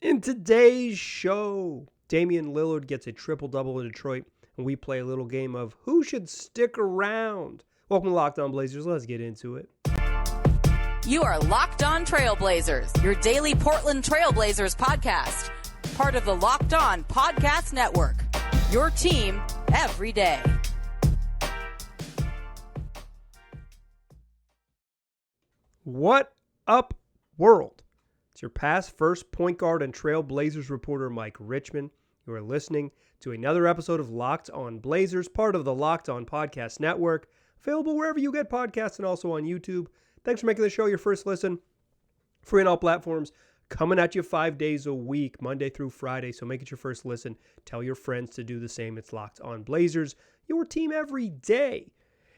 In today's show, Damian Lillard gets a triple-double in Detroit, and we play a little game of who should stick around. Welcome to Locked On Blazers. Let's get into it. You are Locked On Trailblazers, your daily Portland Trailblazers podcast. Part of the Locked On Podcast Network, your team every day. What up, world? It's your past first point guard and Trailblazers reporter, Mike Richmond. You are listening to another episode of Locked On Blazers, part of the Locked On Podcast Network, available wherever you get podcasts and also on YouTube. Thanks for making the show your first listen. Free on all platforms, coming at you 5 days a week, Monday through Friday, so make it your first listen. Tell your friends to do the same. It's Locked On Blazers, your team every day.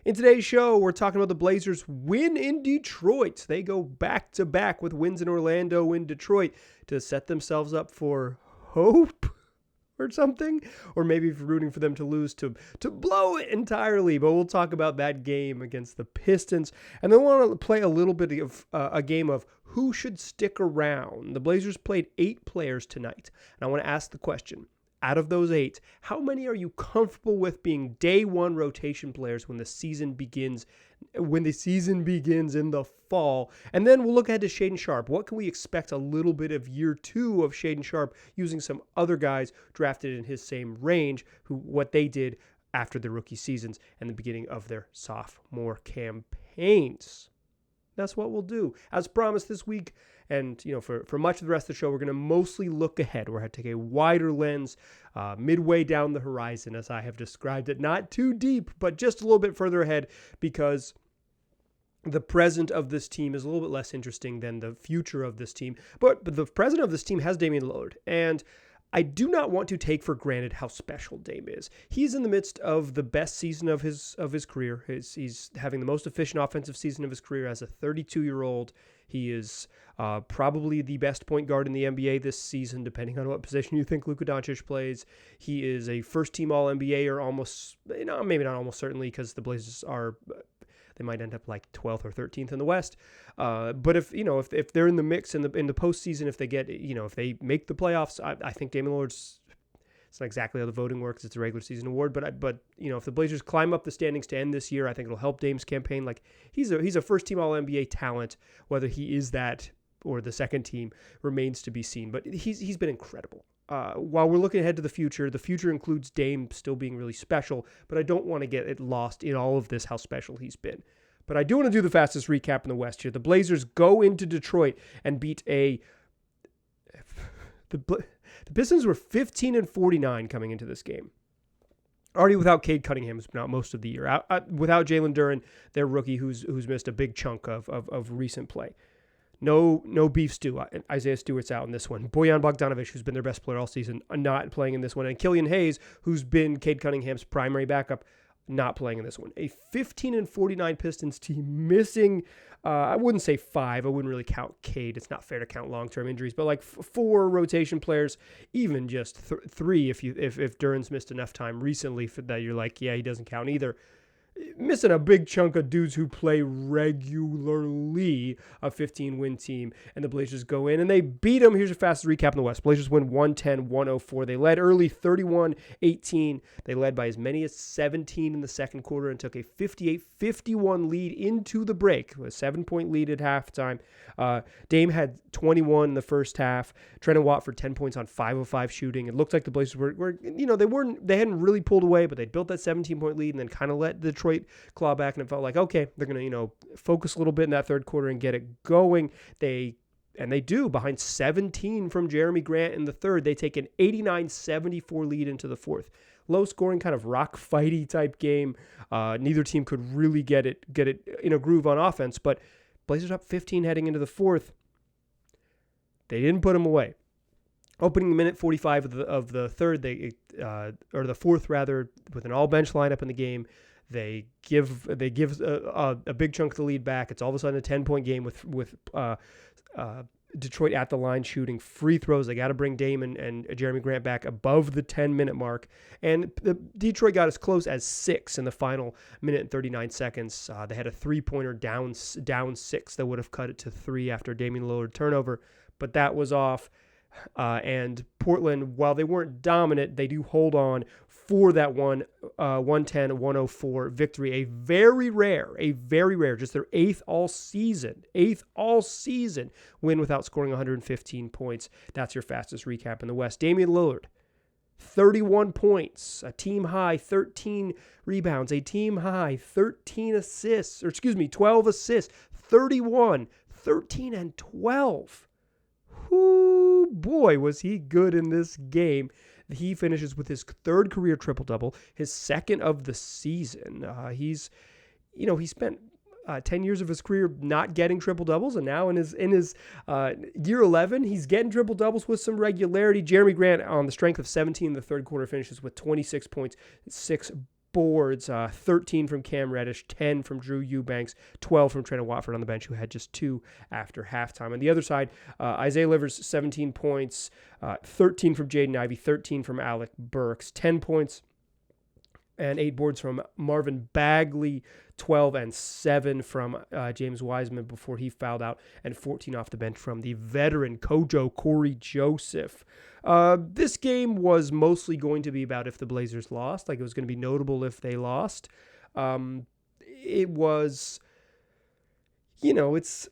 In today's show, we're talking about the Blazers' win in Detroit. They go back-to-back with wins in Orlando and Detroit to set themselves up for hope or something. Or maybe rooting for them to lose to blow it entirely. But we'll talk about that game against the Pistons. And then we'll want to play a little bit of a game of who should stick around. The Blazers played 8 players tonight. And I want to ask the question, out of those 8, how many are you comfortable with being day one rotation players when the season begins in the fall? And then we'll look ahead to Shaedon Sharpe. What can we expect a little bit of year 2 of Shaedon Sharpe using some other guys drafted in his same range, what they did after the rookie seasons and the beginning of their sophomore campaigns? That's what we'll do. As promised this week, and for much of the rest of the show, we're going to mostly look ahead. We're going to take a wider lens, midway down the horizon, as I have described it. Not too deep, but just a little bit further ahead, because the present of this team is a little bit less interesting than the future of this team. But the present of this team has Damian Lillard, and I do not want to take for granted how special Dame is. He's in the midst of the best season of his career. He's having the most efficient offensive season of his career as a 32-year-old. He is probably the best point guard in the NBA this season, depending on what position you think Luka Doncic plays. He is a first-team All-NBA, or almost, maybe not almost certainly, because the Blazers they might end up like 12th or 13th in the West. But if they're in the mix in the postseason, if they make the playoffs, I think Damian Lillard's, it's not exactly how the voting works. It's a regular season award, but if the Blazers climb up the standings to end this year, I think it'll help Dame's campaign. Like, he's a first team All-NBA talent. Whether he is that or the second team remains to be seen, but he's been incredible. While we're looking ahead to the future includes Dame still being really special, but I don't want to get it lost in all of this how special he's been. But I do want to do the fastest recap in the West here. The Blazers go into Detroit and beat the Pistons were 15-49 coming into this game. Already without Cade Cunningham, who's been out most of the year. Without Jalen Duren, their rookie, who's missed a big chunk of recent play. No beef stew. Isaiah Stewart's out in this one. Bojan Bogdanovic, who's been their best player all season, not playing in this one. And Killian Hayes, who's been Cade Cunningham's primary backup, not playing in this one. A 15-49 Pistons team missing, I wouldn't say 5. I wouldn't really count Cade. It's not fair to count long-term injuries, but like 4 rotation players, even just 3 if Duren's missed enough time recently that you're like, yeah, he doesn't count either. Missing a big chunk of dudes who play regularly, a 15-win team, and the Blazers go in and they beat them. Here's your fastest recap in the West. Blazers win 110-104. They led early 31-18. They led by as many as 17 in the second quarter and took a 58-51 lead into the break, a 7-point lead at halftime. Dame had 21 in the first half. Trendon Watford 10 points on 5 of 5 shooting. It looked like the Blazers were they hadn't really pulled away, but they built that 17-point lead and then kind of let the Detroit claw back, and it felt like, okay, they're going to, focus a little bit in that third quarter and get it going. They do, behind 17 from Jerami Grant in the third. They take an 89-74 lead into the fourth. Low scoring, kind of rock fighty type game. Neither team could really get it in a groove on offense, but Blazers up 15 heading into the fourth. They didn't put them away. Opening minute 45 of the third, or the fourth rather, with an all bench lineup in the game. They give a big chunk of the lead back. It's all of a sudden a 10-point game with Detroit at the line shooting free throws. They got to bring Dame and Jerami Grant back above the 10-minute mark. And Detroit got as close as 6 in the final minute and 39 seconds. They had a three-pointer down 6 that would have cut it to 3 after Damian Lillard turnover, but that was off. And Portland, while they weren't dominant, they do hold on for that 110-104 victory. A very rare, just their eighth all season win without scoring 115 points. That's your fastest recap in the West. Damian Lillard, 31 points, a team high 13 rebounds, a team high 12 assists, 31, 13, and 12. Whoo, boy, was he good in this game. He finishes with his third career triple-double, his second of the season. He spent 10 years of his career not getting triple-doubles, and now in his year 11, he's getting triple-doubles with some regularity. Jerami Grant, on the strength of 17 in the third quarter, finishes with 26 points, 6 boards, 13 from Cam Reddish, 10 from Drew Eubanks, 12 from Trent Watford on the bench, who had just 2 after halftime. On the other side, Isaiah Livers, 17 points, 13 from Jaden Ivey, 13 from Alec Burks, 10 points and 8 boards from Marvin Bagley, 12 and 7 from James Wiseman before he fouled out, and 14 off the bench from the veteran Kojo Corey Joseph. This game was mostly going to be about if the Blazers lost. Like, it was going to be notable if they lost. It was, it's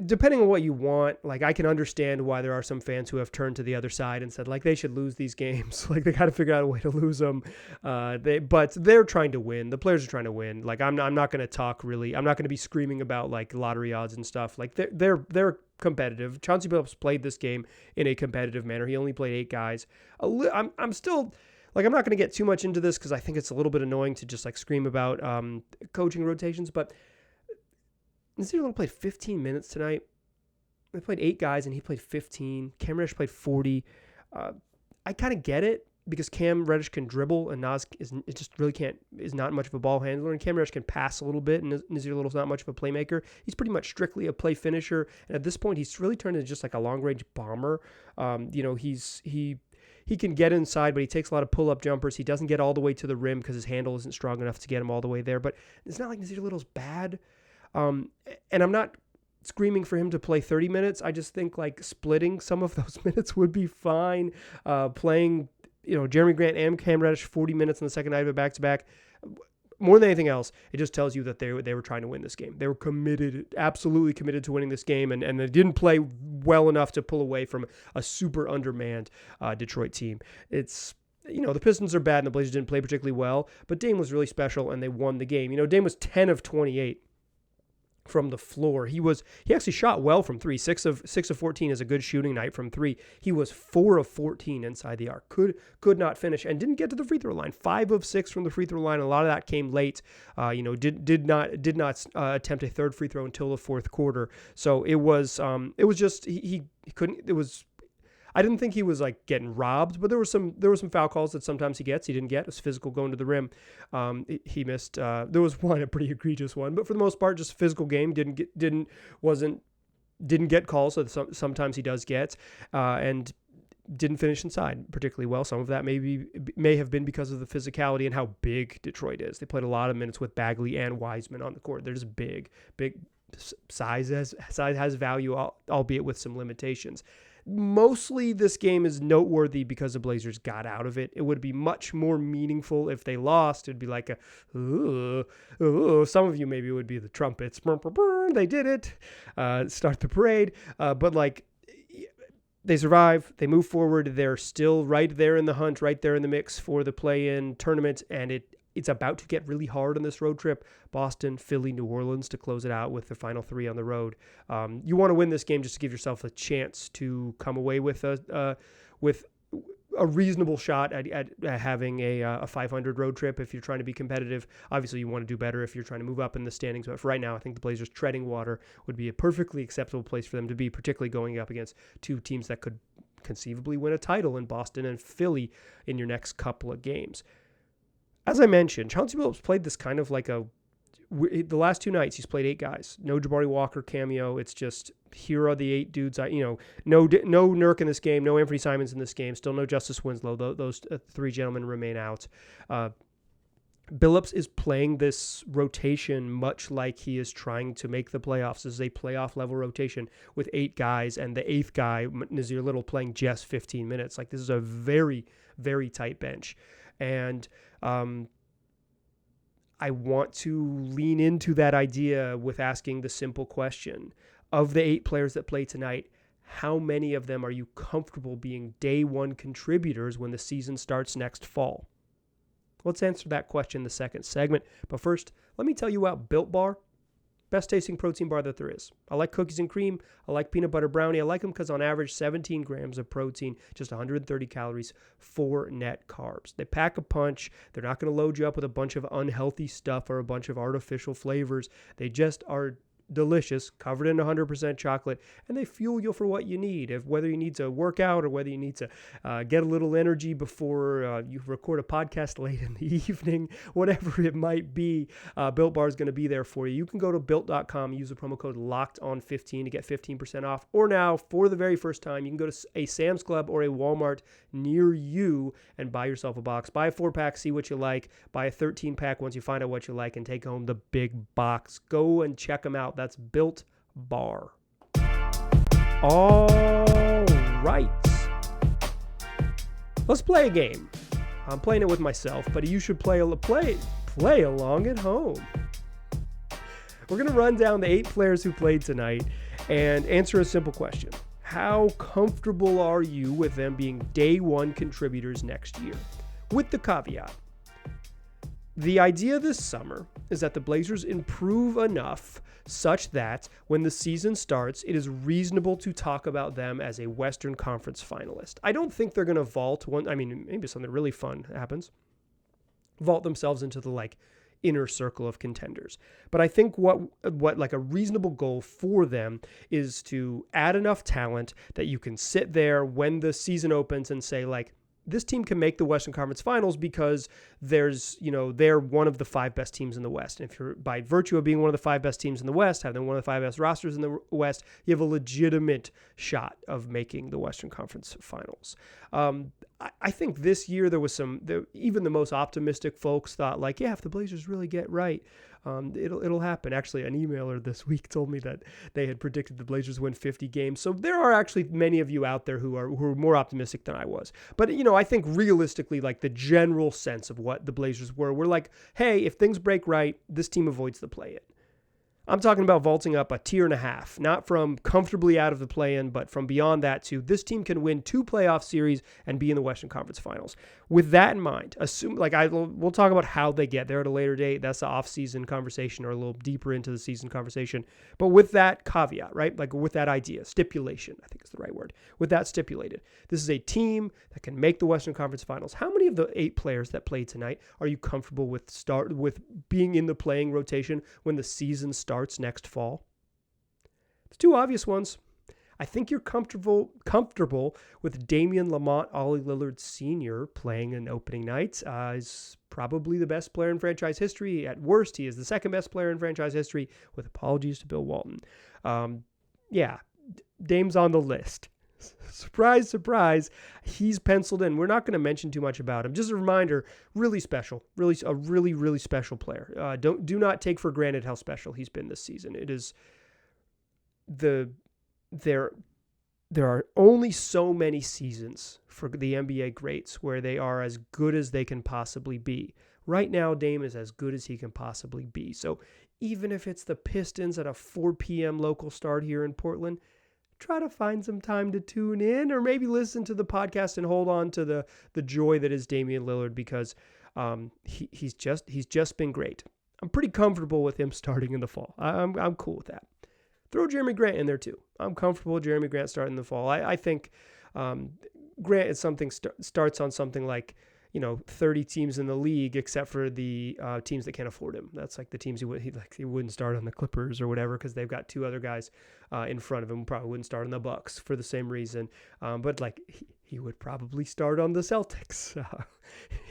depending on what you want. Like, I can understand why there are some fans who have turned to the other side and said, like, they should lose these games. Like, they got to figure out a way to lose them. But they're trying to win. The players are trying to win. Like, I'm not going to talk really. I'm not going to be screaming about like lottery odds and stuff. Like, they're competitive. Chauncey Billups played this game in a competitive manner. He only played 8 guys. I'm still, like, I'm not going to get too much into this because I think it's a little bit annoying to just like scream about coaching rotations, but Nazir Little played 15 minutes tonight. They played 8 guys, and he played 15. Cam Reddish played 40. I kind of get it because Cam Reddish can dribble, and Naz is not much of a ball handler. And Cam Reddish can pass a little bit, and Nazir Little's not much of a playmaker. He's pretty much strictly a play finisher. And at this point, he's really turned into just like a long-range bomber. He can get inside, but he takes a lot of pull-up jumpers. He doesn't get all the way to the rim because his handle isn't strong enough to get him all the way there. But it's not like Nazir Little's bad. And I'm not screaming for him to play 30 minutes. I just think like splitting some of those minutes would be fine. Playing, Jerami Grant and Cam Reddish 40 minutes in the second night of a back-to-back. More than anything else, it just tells you that they were trying to win this game. They were committed, absolutely committed to winning this game, and they didn't play well enough to pull away from a super undermanned Detroit team. It's, the Pistons are bad and the Blazers didn't play particularly well, but Dame was really special and they won the game. Dame was 10 of 28 from the floor. He actually shot well from 3. 6 of 14 is a good shooting night from 3. He was 4 of 14 inside the arc. Could not finish and didn't get to the free throw line. 5 of 6 from the free throw line. A lot of that came late. Did not attempt a third free throw until the fourth quarter. So it was just he couldn't. It was. I didn't think he was like getting robbed, but there were some foul calls that sometimes he didn't get. It was physical going to the rim. He missed. There was a pretty egregious one, but for the most part, just physical game. Didn't get calls. So sometimes he does get, and didn't finish inside particularly well. Some of that may have been because of the physicality and how big Detroit is. They played a lot of minutes with Bagley and Wiseman on the court. They're just big. Size has value, albeit with some limitations. Mostly this game is noteworthy because the Blazers got out of it. It would be much more meaningful if they lost. It'd be like some of you maybe it would be the trumpets. They did it. Start the parade. But like, they survive. They move forward. They're still right there in the hunt, right there in the mix for the play-in tournament, and it's about to get really hard on this road trip. Boston, Philly, New Orleans to close it out with the final 3 on the road. You want to win this game just to give yourself a chance to come away with a reasonable shot at having a 500 road trip if you're trying to be competitive. Obviously, you want to do better if you're trying to move up in the standings. But for right now, I think the Blazers treading water would be a perfectly acceptable place for them to be, particularly going up against 2 teams that could conceivably win a title in Boston and Philly in your next couple of games. As I mentioned, Chauncey Billups played this kind of like the last 2 nights, he's played 8 guys. No Jabari Walker cameo. It's just, here are the 8 dudes. No Nurk in this game. No Anthony Simons in this game. Still no Justice Winslow. Those 3 gentlemen remain out. Billups is playing this rotation much like he is trying to make the playoffs. This is a playoff level rotation with 8 guys, and the 8th guy, Nazir Little, playing just 15 minutes. Like, this is a very, very tight bench. And I want to lean into that idea with asking the simple question. Of the 8 players that play tonight, how many of them are you comfortable being day one contributors when the season starts next fall? Let's answer that question in the second segment. But first, let me tell you about Built Bar. Best tasting protein bar that there is. I like cookies and cream. I like peanut butter brownie. I like them because on average, 17 grams of protein, just 130 calories, 4 net carbs. They pack a punch. They're not going to load you up with a bunch of unhealthy stuff or a bunch of artificial flavors. They just are delicious, covered in 100% chocolate, and they fuel you for what you need. Whether you need to work out or whether you need to get a little energy before you record a podcast late in the evening, whatever it might be, Built Bar is going to be there for you. You can go to Built.com, use the promo code LOCKEDON15 to get 15% off. Or now, for the very first time, you can go to a Sam's Club or a Walmart near you and buy yourself a box. Buy a 4-pack, see what you like. Buy a 13-pack once you find out what you like, and take home the big box. Go and check them out. That's Built Bar. All right. Let's play a game. I'm playing it with myself, but you should play along at home. We're going to run down the 8 players who played tonight and answer a simple question. How comfortable are you with them being day one contributors next year? With the caveat, the idea this summer is that the Blazers improve enough such that when the season starts, it is reasonable to talk about them as a Western Conference finalist. I don't think they're going to vault one. I mean, maybe something really fun happens. Vault themselves into the inner circle of contenders. But I think what like a reasonable goal for them is to add enough talent that you can sit there when the season opens and say, this team can make the Western Conference Finals because they're one of the 5 best teams in the West. And if you're, by virtue of being one of the 5 best teams in the West, having one of the 5 best rosters in the West, you have a legitimate shot of making the Western Conference Finals. I think this year there was even the most optimistic folks thought if the Blazers really get right, it'll happen. Actually, an emailer this week told me that they had predicted the Blazers win 50 games. So there are actually many of you out there who are more optimistic than I was. But I think realistically, the general sense of what the Blazers we're like, hey, if things break right, this team avoids the play-in. I'm talking about vaulting up a tier and a half, not from comfortably out of the play-in, but from beyond that to this team can win 2 playoff series and be in the Western Conference Finals. With that in mind, we'll talk about how they get there at a later date. That's the off-season conversation or a little deeper into the season conversation. But with that caveat, right? With that idea, stipulation, I think is the right word. With that stipulated, this is a team that can make the Western Conference Finals. How many of the 8 players that played tonight are you comfortable with being in the playing rotation when the season starts next fall? The 2 obvious ones. I think you're comfortable with Damian Lillard Sr. playing an opening night. He's probably the best player in franchise history. At worst, he is the second best player in franchise history, with apologies to Bill Walton. Dame's on the list. Surprise, surprise, he's penciled in. We're not going to mention too much about him. Just a reminder, really special, a really special player. Do not take for granted how special he's been this season. It is there are only so many seasons for the NBA greats where they are as good as they can possibly be. Right now, Dame is as good as he can possibly be. So even if it's the Pistons at a 4 p.m. local start here in Portland, try to find some time to tune in, or maybe listen to the podcast and hold on to the joy that is Damian Lillard, because he's just been great. I'm pretty comfortable with him starting in the fall. I'm cool with that. Throw Jerami Grant in there too. I'm comfortable with Jerami Grant starting in the fall. I think Grant is starts on something like 30 teams in the league, except for the teams that can't afford him. That's the teams he wouldn't start on the Clippers or whatever, because they've got 2 other guys in front of him. Probably wouldn't start on the Bucks for the same reason. But he would probably start on the Celtics.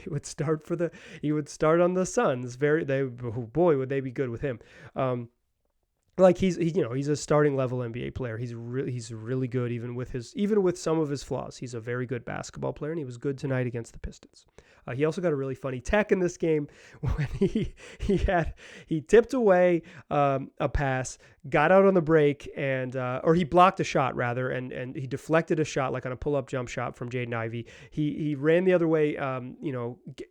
He would start on the Suns. Boy, would they be good with him. Like he's a starting level NBA player. He's really good even with some of his flaws. He's a very good basketball player, and he was good tonight against the Pistons. He also got a really funny tech in this game when he tipped away a pass, got out on the break, and or he blocked a shot rather, and he deflected a shot like on a pull-up jump shot from Jaden Ivey. He ran the other way,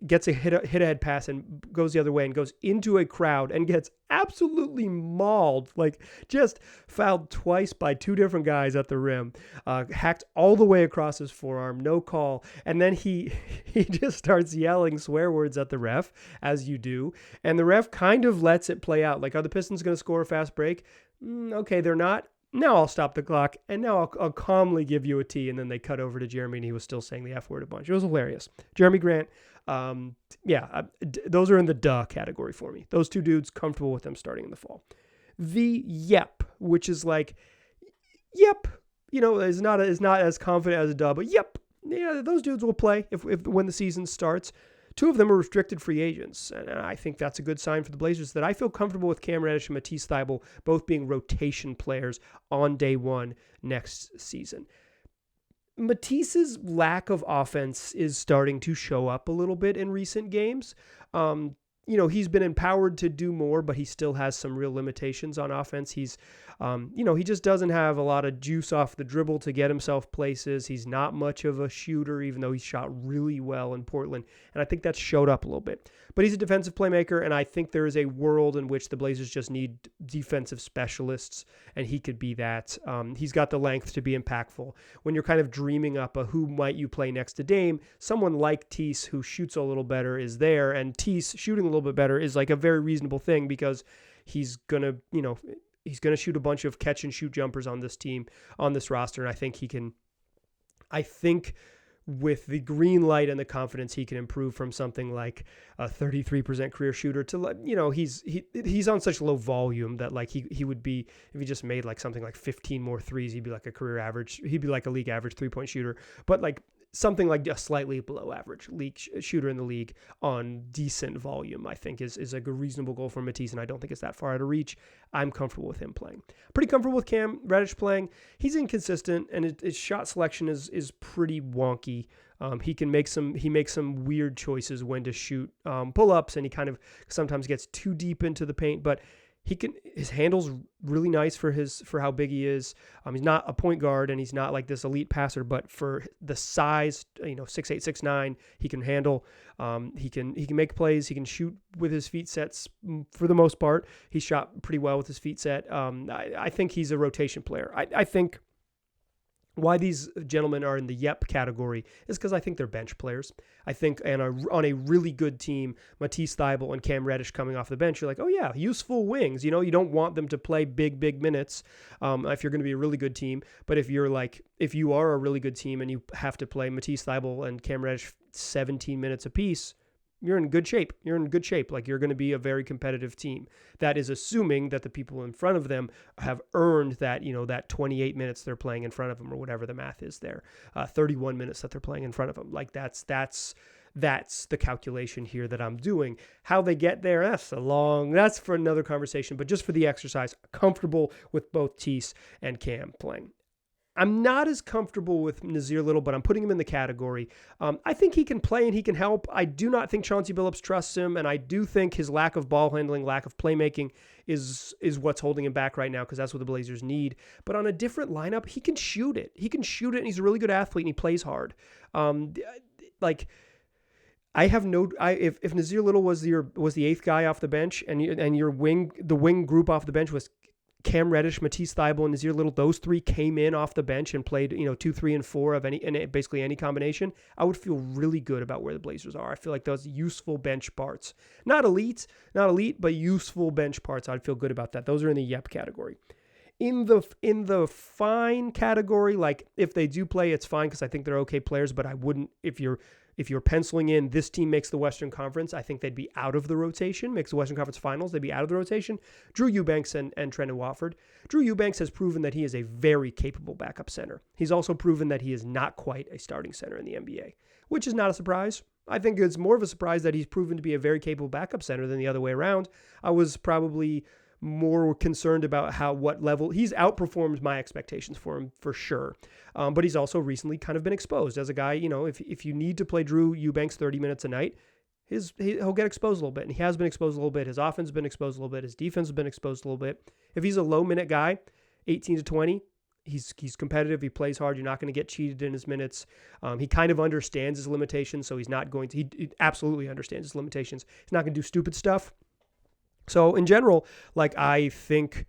gets a hit ahead pass and goes the other way and goes into a crowd and gets absolutely mauled, like just fouled twice by two different guys at the rim, hacked all the way across his forearm, no call, and then he just starts yelling swear words at the ref, as you do, and the ref kind of lets it play out. Like, are the Pistons going to score a fast break? Okay, they're not. Now I'll stop the clock, and now I'll calmly give you a T, and then they cut over to Jerami, and he was still saying the F word a bunch. It was hilarious. Jerami Grant, those are in the duh category for me. Those two dudes, comfortable with them starting in the fall. The yep, which is like, yep, is not as confident as a duh, but yep, yeah, those dudes will play if when the season starts. Two of them are restricted free agents, and I think that's a good sign for the Blazers that I feel comfortable with Cam Reddish and Matisse Thybulle both being rotation players on day one next season. Matisse's lack of offense is starting to show up a little bit in recent games. He's been empowered to do more, but he still has some real limitations on offense. He's, he just doesn't have a lot of juice off the dribble to get himself places. He's not much of a shooter, even though he shot really well in Portland. And I think that showed up a little bit. But he's a defensive playmaker, and I think there is a world in which the Blazers just need defensive specialists, and he could be that. He's got the length to be impactful. When you're kind of dreaming up a who might you play next to Dame, someone like Tease, who shoots a little better, is there, and Tease shooting a little bit better is like a very reasonable thing because he's going to shoot a bunch of catch and shoot jumpers on this team, on this roster, and I think with the green light and the confidence, he can improve from something like a 33% career shooter to, he's on such low volume that like he would be, if he just made like something like 15 more threes, he'd be like he'd be like a league average 3-point shooter, but like something like a slightly below average league shooter in the league on decent volume, I think is a reasonable goal for Matisse, and I don't think it's that far out of reach. I'm comfortable with him playing. Pretty comfortable with Cam Reddish playing. He's inconsistent, and his shot selection is pretty wonky. He makes some weird choices when to shoot pull-ups, and he kind of sometimes gets too deep into the paint, but his handle's really nice for how big he is. He's not a point guard and he's not like this elite passer, but for the size, 6'8", 6'9", he can handle. He can make plays. He can shoot with his feet sets for the most part. He shot pretty well with his feet set. I think he's a rotation player. I think why these gentlemen are in the yep category is because I think they're bench players. I think on a really good team, Matisse Thybulle and Cam Reddish coming off the bench, you're like, oh yeah, useful wings. You don't want them to play big minutes if you're going to be a really good team. But if you are a really good team and you have to play Matisse Thybulle and Cam Reddish 17 minutes apiece, you're in good shape. Like you're going to be a very competitive team. That is assuming that the people in front of them have earned that, that 28 minutes they're playing in front of them or whatever the math is there, 31 minutes that they're playing in front of them. Like that's the calculation here that I'm doing. How they get there, that's for another conversation, but just for the exercise, comfortable with both Tease and Cam playing. I'm not as comfortable with Nassir Little, but I'm putting him in the category. I think he can play and he can help. I do not think Chauncey Billups trusts him, and I do think his lack of ball handling, lack of playmaking is what's holding him back right now because that's what the Blazers need. But on a different lineup, he can shoot it. And he's a really good athlete, and he plays hard. If Nassir Little was the eighth guy off the bench, and the wing group off the bench was Cam Reddish, Matisse Thybulle, and Nassir Little, those three came in off the bench and played, 2, 3, and 4 of basically any combination, I would feel really good about where the Blazers are. I feel like those useful bench parts, not elite, but useful bench parts. I'd feel good about that. Those are in the yep category. In the fine category, like if they do play, it's fine because I think they're okay players, but I wouldn't, if you're penciling in this team makes the Western Conference, I think they'd be out of the rotation, makes the Western Conference Finals, they'd be out of the rotation. Drew Eubanks and Trendon Watford. Drew Eubanks has proven that he is a very capable backup center. He's also proven that he is not quite a starting center in the NBA, which is not a surprise. I think it's more of a surprise that he's proven to be a very capable backup center than the other way around. I was probably more concerned about what level he's outperformed my expectations for him for sure. But he's also recently kind of been exposed as a guy, if you need to play Drew Eubanks 30 minutes a night, he'll get exposed a little bit, and he has been exposed a little bit. His offense has been exposed a little bit. His defense has been exposed a little bit. If he's a low minute guy, 18 to 20, he's competitive. He plays hard. You're not going to get cheated in his minutes. He kind of understands his limitations, so he's not going to. He absolutely understands his limitations. He's not going to do stupid stuff. So in general, I think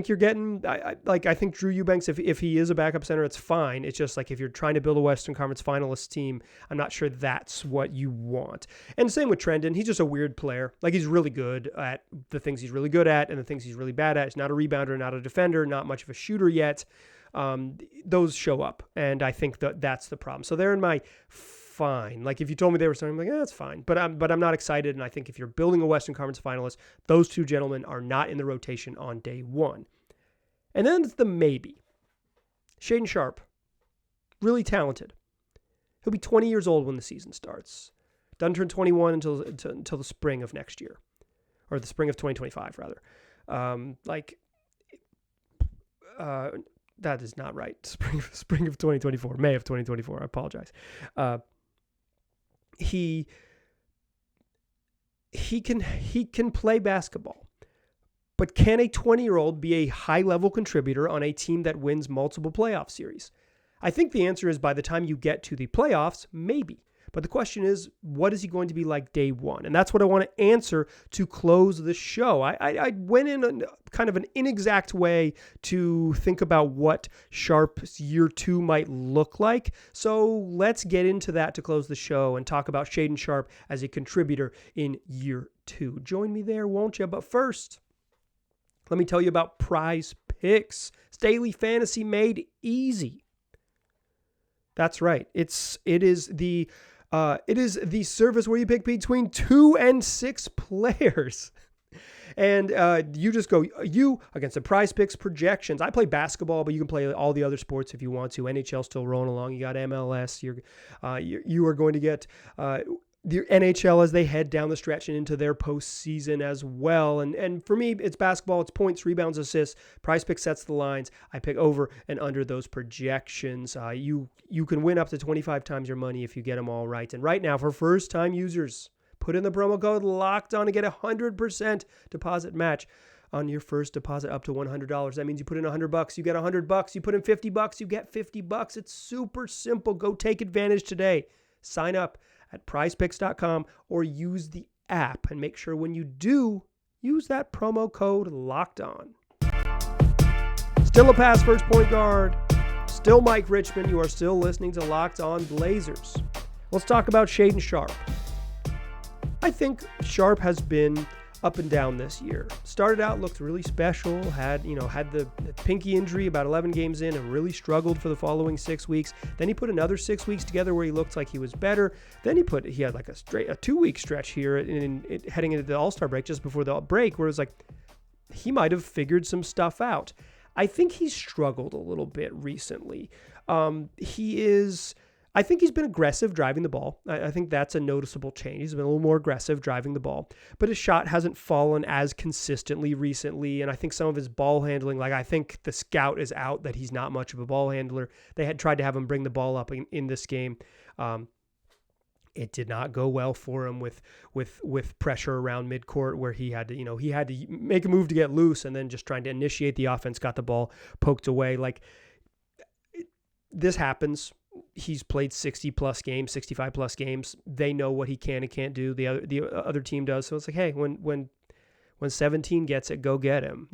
you're getting. I think Drew Eubanks, if he is a backup center, it's fine. It's just if you're trying to build a Western Conference Finalist team, I'm not sure that's what you want. And same with Trendon. He's just a weird player. He's really good at the things he's really good at and the things he's really bad at. He's not a rebounder, not a defender, not much of a shooter yet. Those show up, and I think that's the problem. So they're in my fine. If you told me they were starting, I'm that's fine. But I'm not excited, and I think if you're building a Western Conference Finalist, those two gentlemen are not in the rotation on day one. And then it's the maybe. Shaedon Sharpe, really talented. He'll be 20 years old when the season starts. Doesn't turn 21 until the spring of next year, or the spring of 2025 rather. That is not right. Spring of 2024, May of 2024. I apologize. He can play basketball, but can a 20-year-old be a high-level contributor on a team that wins multiple playoff series? I think the answer is by the time you get to the playoffs, maybe. But the question is, what is he going to be like day one? And that's what I want to answer to close the show. I went in kind of an inexact way to think about what Sharpe's year two might look like. So let's get into that to close the show and talk about Shaedon Sharpe as a contributor in year two. Join me there, won't you? But first, let me tell you about PrizePicks. It's daily fantasy made easy. That's right. It is the service where you pick between 2 and 6 players. And you just go, against the PrizePicks projections. I play basketball, but you can play all the other sports if you want to. NHL still rolling along. You got MLS. You are going to get the NHL as they head down the stretch and into their postseason as well. And for me, it's basketball. It's points, rebounds, assists. PrizePicks sets the lines. I pick over and under those projections. You can win up to 25 times your money if you get them all right. And right now, for first-time users, put in the promo code LOCKEDON to get a 100% deposit match on your first deposit up to $100. That means you put in $100, you get $100. You put in $50, you get $50. It's super simple. Go take advantage today. Sign up at prizepicks.com or use the app, and make sure when you do, use that promo code LOCKEDON. Still a pass first point guard. Still Mike Richmond. You are still listening to Locked On Blazers. Let's talk about Shaedon Sharpe. I think Sharpe has been up and down this year. Started out, looked really special, had the pinky injury about 11 games in and really struggled for the following 6 weeks. Then he put another 6 weeks together where he looked like he was better. Then he had a 2-week stretch here heading into the All-Star break, just before the break, where it was he might have figured some stuff out. I think he's struggled a little bit recently. I think he's been aggressive driving the ball. I think that's a noticeable change. He's been a little more aggressive driving the ball, but his shot hasn't fallen as consistently recently. And I think some of his ball handling, I think the scout is out that he's not much of a ball handler. They had tried to have him bring the ball up in this game. It did not go well for him with pressure around midcourt, where he had to make a move to get loose, and then just trying to initiate the offense, got the ball poked away. This happens. He's played 60 plus games, 65 plus games. They know what he can and can't do. The other team does. So it's hey, when 17 gets it, go get him.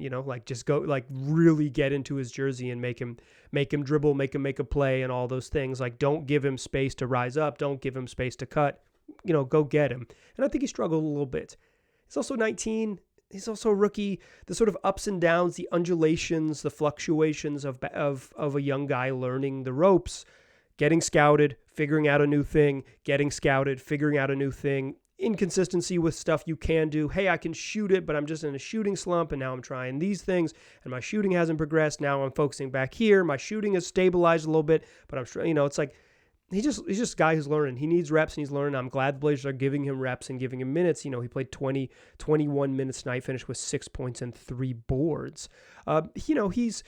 Just go, really get into his jersey and make him dribble, make him make a play, and all those things. Don't give him space to rise up. Don't give him space to cut. Go get him. And I think he struggled a little bit. He's also 19. He's also a rookie. The sort of ups and downs, the undulations, the fluctuations of a young guy learning the ropes. Getting scouted, figuring out a new thing, getting scouted, figuring out a new thing, inconsistency with stuff you can do. Hey, I can shoot it, but I'm just in a shooting slump, and now I'm trying these things, and my shooting hasn't progressed. Now I'm focusing back here. My shooting has stabilized a little bit, but I'm it's he's just a guy who's learning. He needs reps and he's learning. I'm glad the Blazers are giving him reps and giving him minutes. He played 21 minutes tonight, finished with 6 points and 3 boards. He's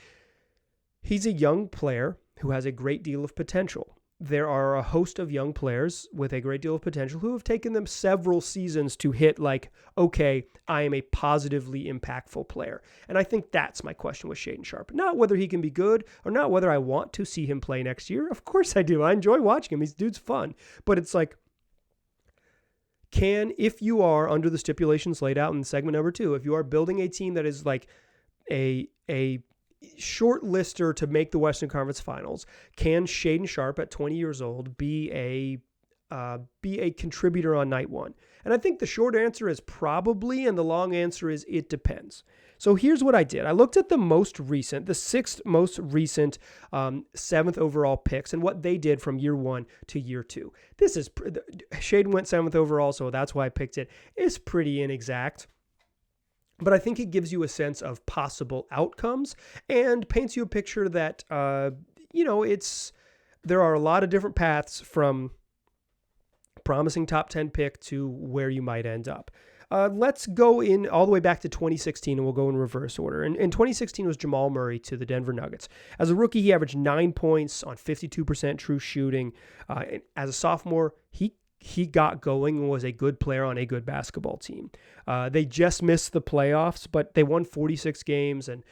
a young player who has a great deal of potential. There are a host of young players with a great deal of potential who have taken them several seasons to hit okay, I am a positively impactful player. And I think that's my question with Shaedon Sharpe. Not whether he can be good or not whether I want to see him play next year. Of course I do. I enjoy watching him. This dude's fun. But it's if you are under the stipulations laid out in segment number 2, if you are building a team that is a short lister to make the Western Conference Finals, can Shaedon Sharpe at 20 years old be a contributor on night one? And I think the short answer is probably, and the long answer is it depends. So here's what I did. I looked at the 6th most recent 7th overall picks and what they did from year 1 to year 2. Shaedon went 7th overall, so that's why I picked it. It's pretty inexact, but I think it gives you a sense of possible outcomes and paints you a picture that, there are a lot of different paths from promising top 10 pick to where you might end up. Let's go in all the way back to 2016, and we'll go in reverse order. And 2016 was Jamal Murray to the Denver Nuggets. As a rookie, he averaged 9 points on 52% true shooting. As a sophomore, he got going and was a good player on a good basketball team. They just missed the playoffs, but they won 46 games and,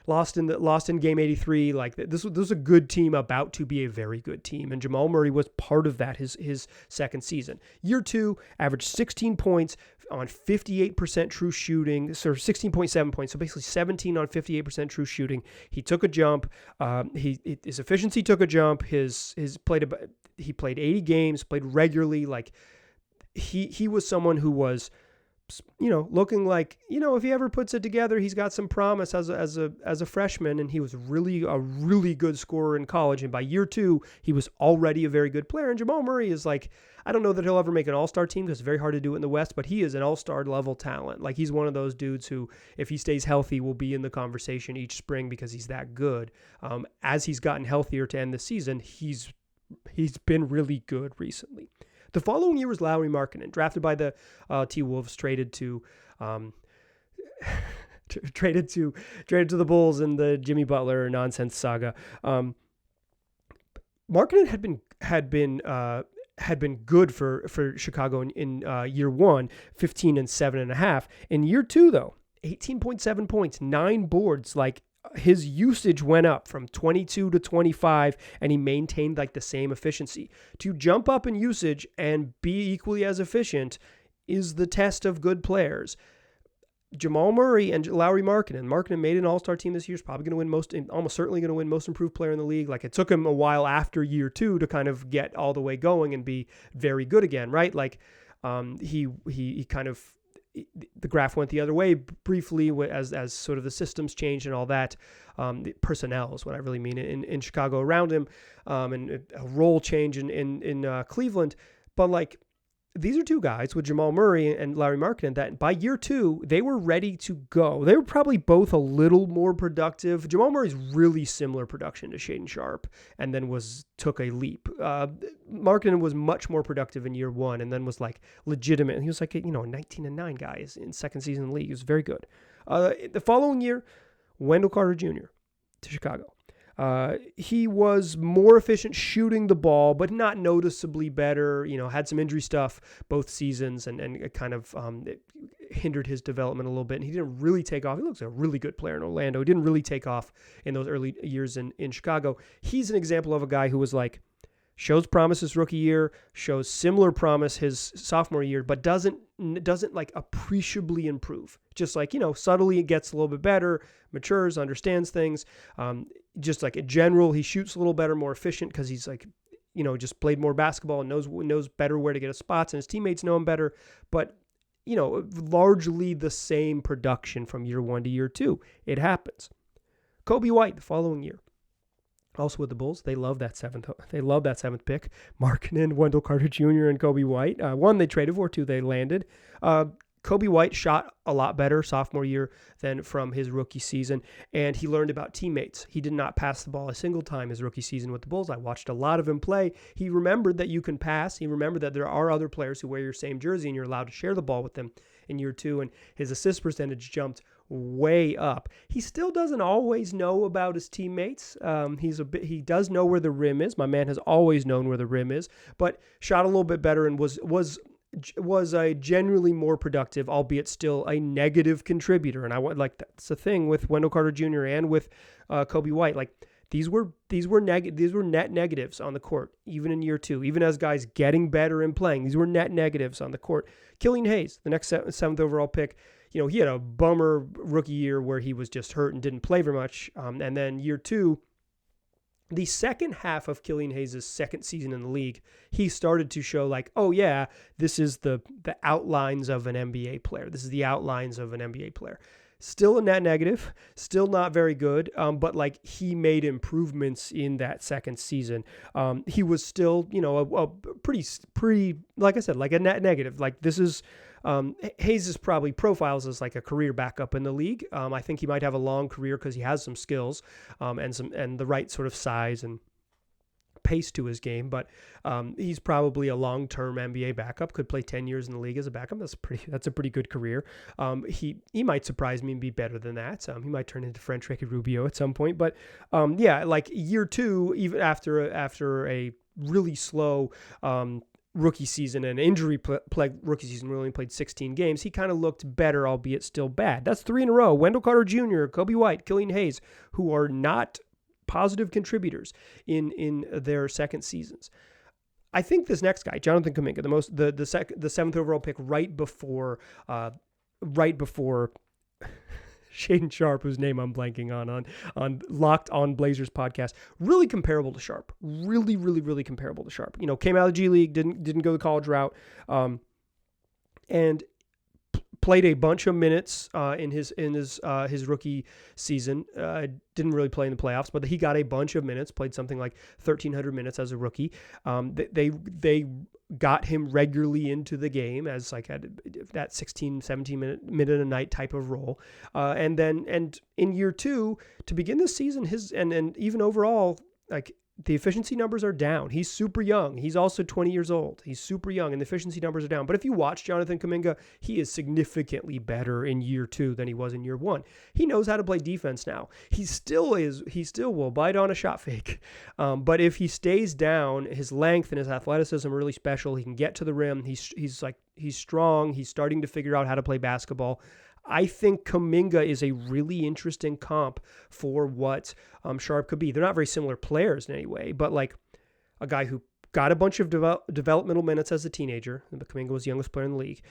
lost in game 83. This was a good team about to be a very good team. And Jamal Murray was part of that, his second season. Year 2, averaged 16 points on 58% true shooting, so 16.7 points. So basically 17 on 58% true shooting. He took a jump. His efficiency took a jump. He played 80 games, played regularly. He was someone who was, looking like, if he ever puts it together, he's got some promise as a freshman, and he was a really good scorer in college. And by year 2, he was already a very good player. And Jamal Murray is I don't know that he'll ever make an all-star team because it's very hard to do it in the West, but he is an all-star level talent. He's one of those dudes who, if he stays healthy, will be in the conversation each spring because he's that good. As he's gotten healthier to end the season, he's been really good recently. The following year was Lauri Markkanen, drafted by the T-Wolves, traded to the Bulls in the Jimmy Butler nonsense saga. Markkanen had been good for Chicago in year 1, 15 and 7.5. In year 2, though, 18.7 points, 9 boards. His usage went up from 22 to 25, and he maintained the same efficiency. To jump up in usage and be equally as efficient is the test of good players. Jamal Murray and Lauri Markkanen. Markkanen made an all-star team this year. He's probably going to win almost certainly going to win most improved player in the league. It took him a while after year 2 to kind of get all the way going and be very good again, right? He kind of, the graph went the other way briefly as sort of the systems changed and all that. The personnel is what I really mean in Chicago around him, and a role change in Cleveland. But these are two guys with Jamal Murray and Lauri Markkanen that by year 2, they were ready to go. They were probably both a little more productive. Jamal Murray's really similar production to Shaedon Sharpe and then took a leap. Markkanen was much more productive in year 1 and then was legitimate. He was a 19-9 guy in second season in the league. He was very good. The following year, Wendell Carter Jr. to Chicago. He was more efficient shooting the ball, but not noticeably better. Had some injury stuff both seasons and it kind of it hindered his development a little bit. And he didn't really take off. He looks like a really good player in Orlando. He didn't really take off in those early years in Chicago. He's an example of a guy who was shows promise his rookie year, shows similar promise his sophomore year, but doesn't appreciably improve. Just subtly it gets a little bit better, matures, understands things. Just in general, he shoots a little better, more efficient because he's just played more basketball and knows better where to get his spots, and his teammates know him better. But largely the same production from year 1 to year 2. It happens. Kobe White the following year. Also with the Bulls, they love that seventh pick. Markkanen, Wendell Carter Jr., and Kobe White. 1 they traded for, 2 they landed. Kobe White shot a lot better sophomore year than from his rookie season, and he learned about teammates. He did not pass the ball a single time his rookie season with the Bulls. I watched a lot of him play. He remembered that you can pass. He remembered that there are other players who wear your same jersey, and you're allowed to share the ball with them in year 2, and his assist percentage jumped way up. He still doesn't always know about his teammates. He does know where the rim is. My man has always known where the rim is, but shot a little bit better and was a generally more productive, albeit still a negative contributor. And that's the thing with Wendell Carter Jr. and with Kobe White. Like these were net negatives on the court, even in year 2, even as guys getting better and playing. These were net negatives on the court. Killian Hayes, the next 7th overall pick, he had a bummer rookie year where he was just hurt and didn't play very much. And then year 2, the second half of Killian Hayes' second season in the league, he started to show like, oh yeah, this is the outlines of an NBA player. This is the outlines of an NBA player. Still a net negative, still not very good, but like he made improvements in that second season. He was still, a pretty, like I said, like a net negative. Like this is, Hayes is probably profiles as like a career backup in the league. I think he might have a long career because he has some skills and the right sort of size and pace to his game, but he's probably a long-term NBA backup. Could play 10 years in the league as a backup. That's a pretty good career. He might surprise me and be better than that. He might turn into French Ricky Rubio at some point, but like year 2, even after a really slow rookie season and injury-plagued rookie season, where he only played 16 games, he kind of looked better, albeit still bad. That's 3 in a row. Wendell Carter Jr., Kobe White, Killian Hayes, who are not positive contributors in their second seasons. I think this next guy, Jonathan Kuminga, the 7th overall pick, right before Shaedon Sharpe, whose name I'm blanking on Locked On Blazers podcast, really comparable to Sharpe, really, really, really comparable to Sharpe. Came out of the G League, didn't go the college route, and played a bunch of minutes in his rookie season. Didn't really play in the playoffs, but he got a bunch of minutes. Played something like 1,300 minutes as a rookie. They got him regularly into the game as like that 16, 17 minute a night type of role. And in year 2 to begin this season, and even overall, like the efficiency numbers are down. He's super young. He's also 20 years old. He's super young and the efficiency numbers are down. But if you watch Jonathan Kuminga, he is significantly better in year 2 than he was in year 1. He knows how to play defense now. He still will bite on a shot fake. But if he stays down, his length and his athleticism are really special. He can get to the rim. He's strong. He's starting to figure out how to play basketball. I think Kuminga is a really interesting comp for what Sharpe could be. They're not very similar players in any way, but like a guy who got a bunch of developmental minutes as a teenager. Kuminga was the youngest player in the league.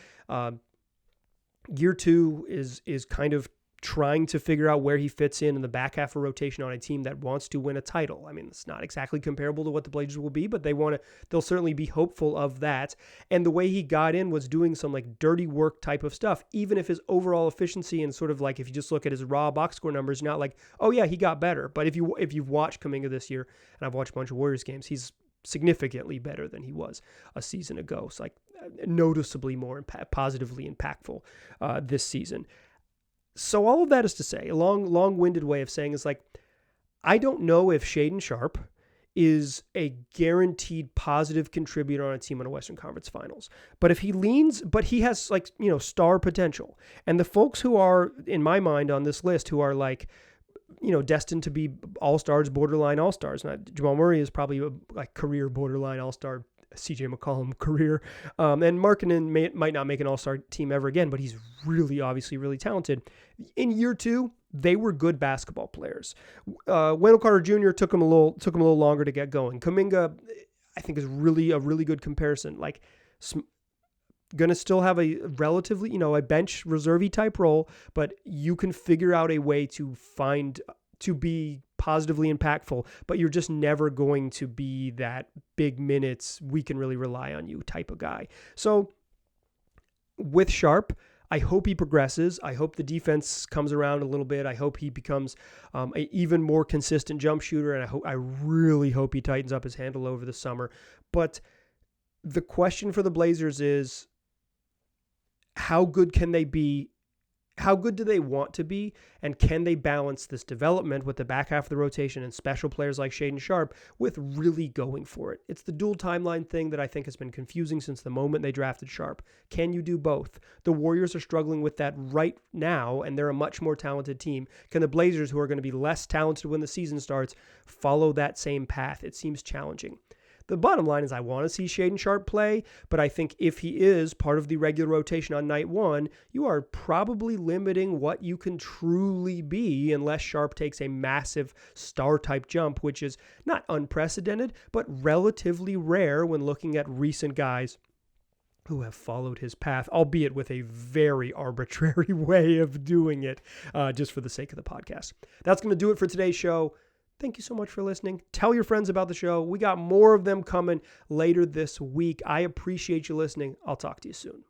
Year 2 is kind of trying to figure out where he fits in the back half of rotation on a team that wants to win a title. I mean, it's not exactly comparable to what the Blazers will be, but they'll certainly be hopeful of that. And the way he got in was doing some like dirty work type of stuff, even if his overall efficiency and sort of like, if you just look at his raw box score numbers, not like, oh yeah, he got better. But if you've watched Kuminga this year, and I've watched a bunch of Warriors games, he's significantly better than he was a season ago. It's like noticeably more positively impactful this season. So all of that is to say, a long-winded way of saying is like, I don't know if Shaedon Sharpe is a guaranteed positive contributor on a team in a Western Conference Finals. But if he has like, star potential. And the folks who are, in my mind, on this list who are like, destined to be all-stars, borderline all-stars. Now, Jamal Murray is probably a like career borderline all-star, CJ McCollum career. And Markkanen might not make an all-star team ever again, but he's really, obviously really talented. In year 2, they were good basketball players. Wendell Carter Jr. took him a little longer to get going. Kuminga, I think, is really a really good comparison. Like, going to still have a relatively, a bench reserve-y type role, but you can figure out a way to be positively impactful, but you're just never going to be that big minutes, we can really rely on you type of guy. So with Sharpe, I hope he progresses. I hope the defense comes around a little bit. I hope he becomes an even more consistent jump shooter, and I really hope he tightens up his handle over the summer. But the question for the Blazers is, how good can they be? How good do they want to be? And can they balance this development with the back half of the rotation and special players like Shaedon Sharpe with really going for it? It's the dual timeline thing that I think has been confusing since the moment they drafted Sharpe. Can you do both? The Warriors are struggling with that right now, and they're a much more talented team. Can the Blazers, who are going to be less talented when the season starts, follow that same path? It seems challenging. The bottom line is I want to see Shaedon Sharpe play, but I think if he is part of the regular rotation on night one, you are probably limiting what you can truly be unless Sharpe takes a massive star-type jump, which is not unprecedented, but relatively rare when looking at recent guys who have followed his path, albeit with a very arbitrary way of doing it, just for the sake of the podcast. That's going to do it for today's show. Thank you so much for listening. Tell your friends about the show. We got more of them coming later this week. I appreciate you listening. I'll talk to you soon.